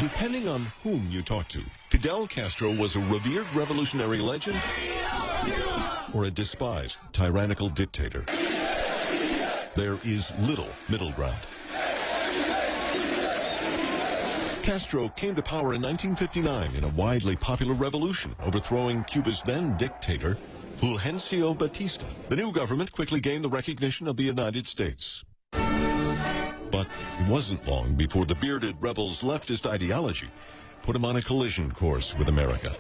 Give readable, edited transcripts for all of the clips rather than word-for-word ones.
Depending on whom you talk to, Fidel Castro was a revered revolutionary legend or a despised tyrannical dictator. There is little middle ground. Castro came to power in 1959 in a widely popular revolution, overthrowing Cuba's then dictator, Fulgencio Batista. The new government quickly gained the recognition of the United States. But it wasn't long before the bearded rebel's leftist ideology put him on a collision course with America,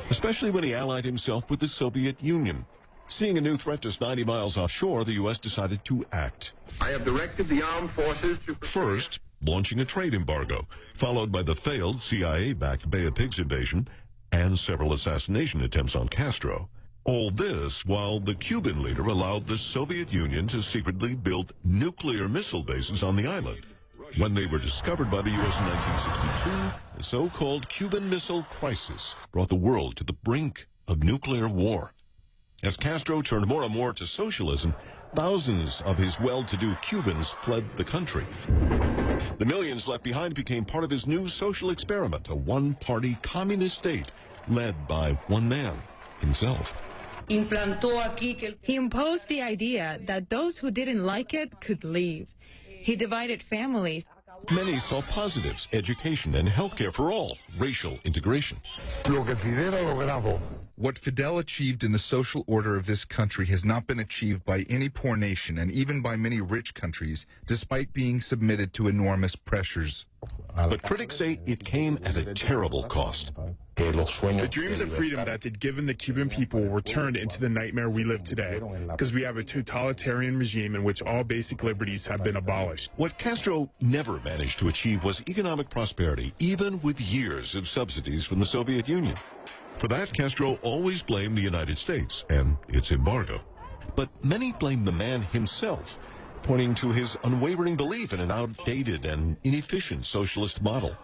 especially when he allied himself with the Soviet Union. Seeing a new threat just 90 miles offshore, the U.S. decided to act. I have directed the armed forces to... First, launching a trade embargo, followed by the failed CIA-backed Bay of Pigs invasion and several assassination attempts on Castro. All this while the Cuban leader allowed the Soviet Union to secretly build nuclear missile bases on the island. When they were discovered by the U.S. in 1962, the so-called Cuban Missile Crisis brought the world to the brink of nuclear war. As Castro turned more and more to socialism, thousands of his well-to-do Cubans fled the country. The millions left behind became part of his new social experiment, a one-party communist state led by one man, himself. He imposed the idea that those who didn't like it could leave. He divided families. Many saw positives, education and healthcare for all, racial integration. What Fidel achieved in the social order of this country has not been achieved by any poor nation and even by many rich countries, despite being submitted to enormous pressures. But critics say it came at a terrible cost. The dreams of freedom that they'd given the Cuban people were turned into the nightmare we live today, because we have a totalitarian regime in which all basic liberties have been abolished. What Castro never managed to achieve was economic prosperity, even with years of subsidies from the Soviet Union. For that, Castro always blamed the United States and its embargo. But many blame the man himself, pointing to his unwavering belief in an outdated and inefficient socialist model.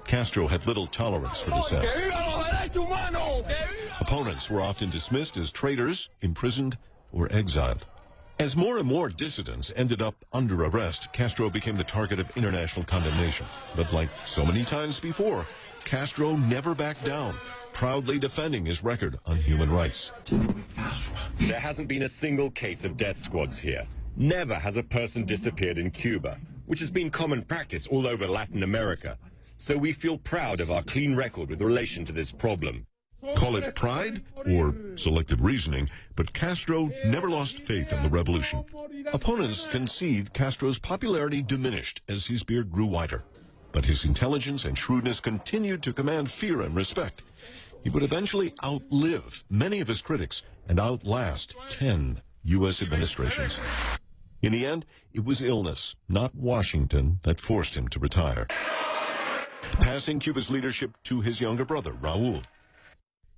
Castro had little tolerance for dissent. Opponents were often dismissed as traitors, imprisoned, or exiled. As more and more dissidents ended up under arrest, Castro became the target of international condemnation. But like so many times before, Castro never backed down, proudly defending his record on human rights. There hasn't been a single case of death squads here. Never has a person disappeared in Cuba, which has been common practice all over Latin America. So we feel proud of our clean record with relation to this problem. Call it pride or selective reasoning, but Castro never lost faith in the revolution. Opponents concede Castro's popularity diminished as his beard grew wider, but his intelligence and shrewdness continued to command fear and respect. He would eventually outlive many of his critics and outlast 10 U.S. administrations. In the end, it was illness, not Washington, that forced him to retire, passing Cuba's leadership to his younger brother, Raul.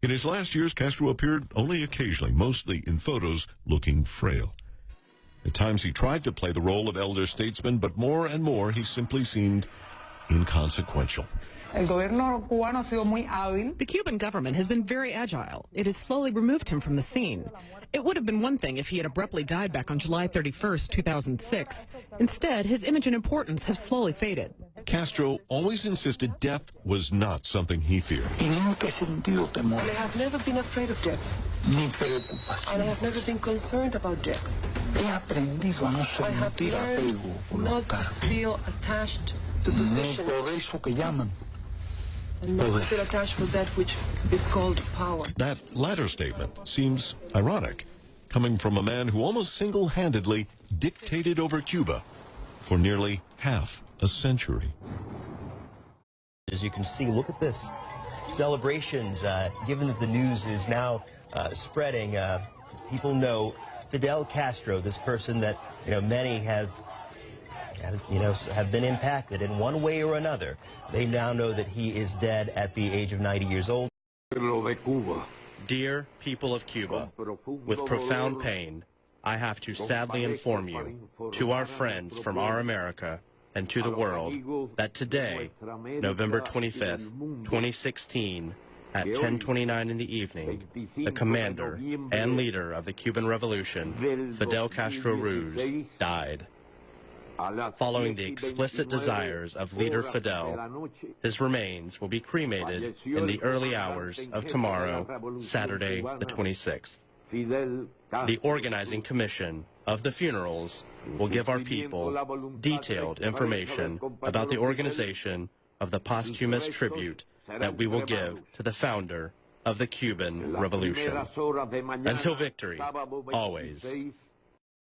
In his last years, Castro appeared only occasionally, mostly in photos, looking frail. At times he tried to play the role of elder statesman, but more and more he simply seemed inconsequential. The Cuban government has been very agile. It has slowly removed him from the scene. It would have been one thing if he had abruptly died back on July 31st, 2006. Instead, his image and importance have slowly faded. Castro always insisted death was not something he feared. I have never been afraid of death. And I have never been concerned about death. I have learned not to feel attached to positions and not to feel attached for that which is called power. That latter statement seems ironic, coming from a man who almost single-handedly dictated over Cuba for nearly half a century. As you can see, look at this. Celebrations, given that the news is now spreading, people know Fidel Castro, this person that, many have been impacted in one way or another. They now know that he is dead at the age of 90 years old. Dear people of Cuba, with profound pain, I have to sadly inform you, to our friends from our America and to the world, that today, November 25th, 2016, at 10:29 in the evening, the commander and leader of the Cuban Revolution, Fidel Castro Ruz, died. Following the explicit desires of leader Fidel, his remains will be cremated in the early hours of tomorrow, Saturday the 26th. The organizing commission of the funerals will give our people detailed information about the organization of the posthumous tribute that we will give to the founder of the Cuban Revolution. Until victory, always.